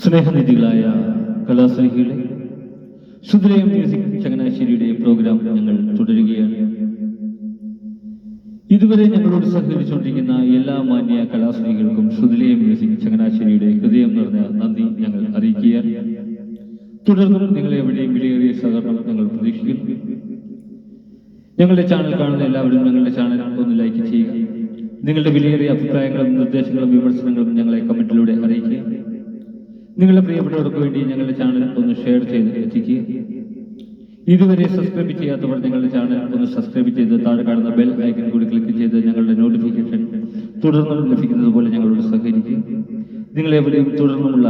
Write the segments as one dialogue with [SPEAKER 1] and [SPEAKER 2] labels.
[SPEAKER 1] സ്നേഹനിധികളായ കലാസ്നേഹികളെ, ശുദ്ധലയം music ചങ്ങനാശ്ശേരിയുടെ programme ഞങ്ങൾ തുടരുകയാണ്. ഇതുവരെ ഞങ്ങളോട് സഹകരിച്ചുകൊണ്ടിരിക്കുന്ന എല്ലാ മാന്യ കലാസ്നേഹികൾക്കും ശുദ്ധലയം മ്യൂസിക് ചങ്ങനാശ്ശേരിയുടെ ഹൃദയം നിറഞ്ഞ നന്ദി ഞങ്ങൾ അറിയിക്കുകയാണ്. തുടർന്നും നിങ്ങളെ എവിടെയും വിലയേറിയ സഹകരണം ഞങ്ങൾ പ്രതീക്ഷിക്കുന്നു. ഞങ്ങളുടെ ചാനൽ കാണുന്ന എല്ലാവരും ഞങ്ങളുടെ ചാനൽ ഒന്ന് ലൈക്ക് ചെയ്യുക. നിങ്ങളുടെ വിലയേറിയ അഭിപ്രായങ്ങളും നിർദ്ദേശങ്ങളും വിമർശനങ്ങളും ഞങ്ങളെ കമന്റിലൂടെ അറിയിക്കുക. നിങ്ങളുടെ പ്രിയപ്പെട്ടവർക്ക് വേണ്ടി ഞങ്ങളുടെ ചാനൽ ഒന്ന് ഷെയർ ചെയ്ത് എത്തിക്കുക. ഇതുവരെ സബ്സ്ക്രൈബ് ചെയ്യാത്തവർ ഞങ്ങളുടെ ചാനൽ ഒന്ന് സബ്സ്ക്രൈബ് ചെയ്ത് താഴെ കാണുന്ന ബെൽ ഐക്കൺ കൂടി ക്ലിക്ക് ചെയ്ത് ഞങ്ങളുടെ നോട്ടിഫിക്കേഷൻ തുടർന്നും ലഭിക്കുന്നത് പോലെ ഞങ്ങളോട് സഹകരിക്കുക. നിങ്ങളെവരെയും തുടർന്നുമുള്ള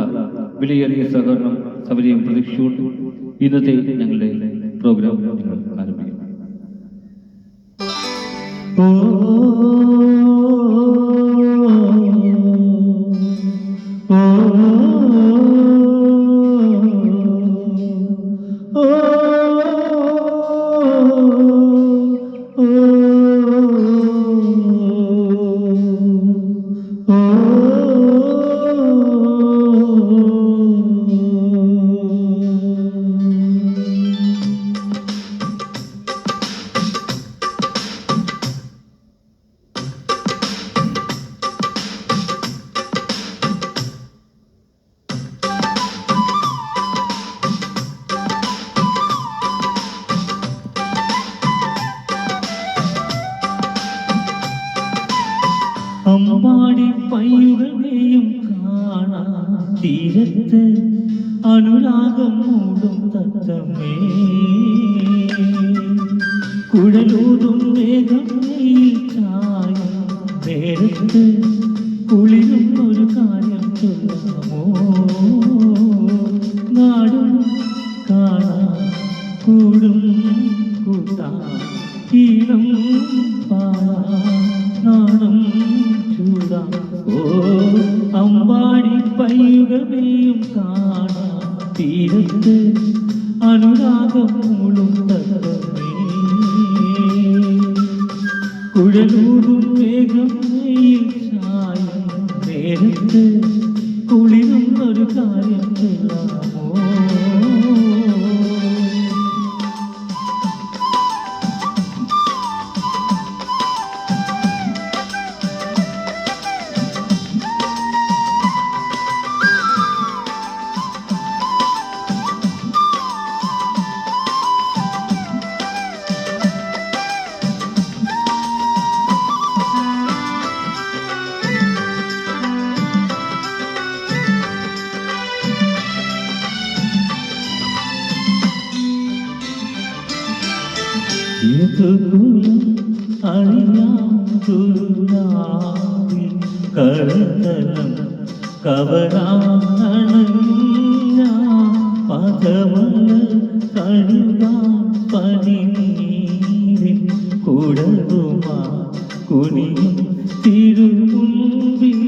[SPEAKER 1] വിലയേറിയ സഹകരണം സൗകര്യം പ്രതീക്ഷിച്ചുകൊണ്ട് ഇന്നത്തെ ഞങ്ങളുടെ പ്രോഗ്രാം ഞങ്ങൾ ആരംഭിക്കുന്നു. അമ്പാടി പയ്യുകളെയും കാണാൻ തീരത്ത് അനുരാഗം മൂടും തത്തമേ, കുഴലൂതും മേഘമേയിൽ ചായ നേരത്ത് കുളിരും ഒരു കാര്യം ചൊല്ലാമോ? നാടും കാണാൻ കൂടും കൂട്ടാ ഈണം പാടാ നാണം ചൂടാ. ഓ അമ്പാടി പയ്യുകളെയും കാണാൻ തീരത്ത് അനുരാഗം മൂളും തത്തമേ, കുഴലൂടും മേഘമേയിൽ ചായ നേരത്ത് കുളിരും ഒരു കാര്യം ചൊല്ലാമോ? കടത്തലം കവരാണ പദവല കഴുകാ പനിനീരിൽ കുടകുമാ കുനിയും തിരുമുൻപിൽ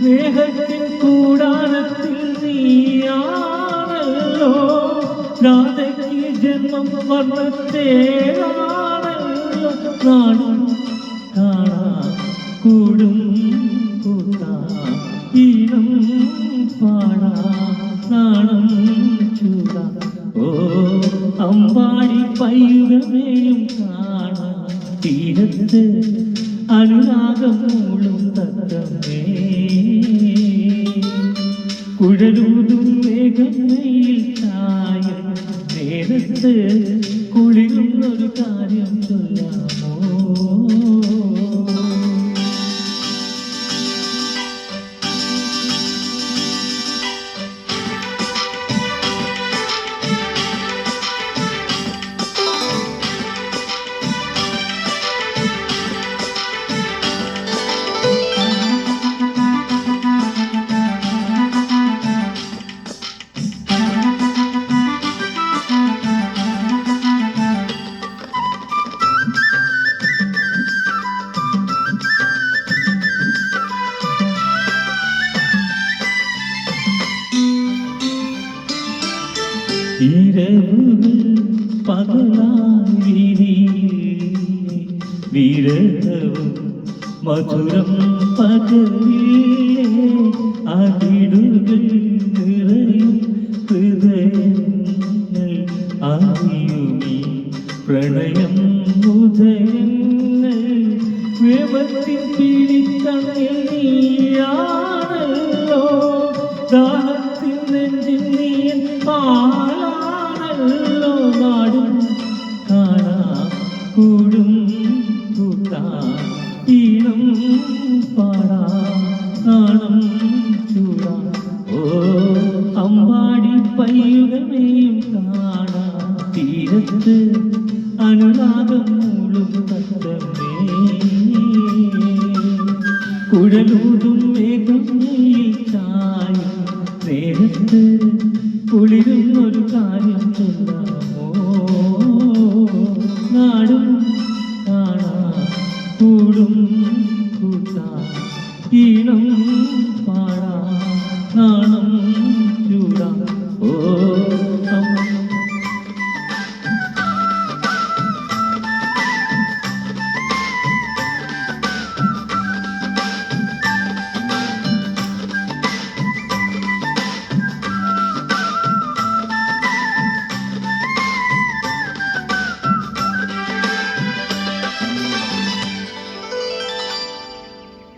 [SPEAKER 1] സ്നേഹത്തിൻ കൂടാരത്തിൽ നീയാണല്ലോ. രാധയ്ക്ക് ജന്മം വർണ്ണത്തേരാണല്ലോ. നാടും കാണാ കൂടും കൂട്ടാ ഈണം പാടാ നാണം ചൂടാ. ഓ അമ്പാടി പയ്യുകളെയും കാണാൻ തീരത്ത് അനുരാഗം മൂളും തത്തമേ, കുഴലൂതും മേഘമേയിൽ ചായ നേരത്ത് കുളിരുന്നൊരു കാര്യം ചൊല്ലാമോ? ഇരവുകൾ പകലായി വിരഹവും മധുരം പകലേ അതിടുകൾ നിറ ചൂടാ ഓ അമ്പാടി പയ്യുകമേയും കാണാ തീരത്ത് അനുരാഗം മൂളും തത്തമ്മേ കുഴലൂതും മേഘമേയിൽ ചായും നേരത്ത് കുളിരുന്നൊരു കാര്യം ചൊല്ലാമോ നാടും കാണാ കൂടും കൂട്ടാ ഈണം പാടാ നാണം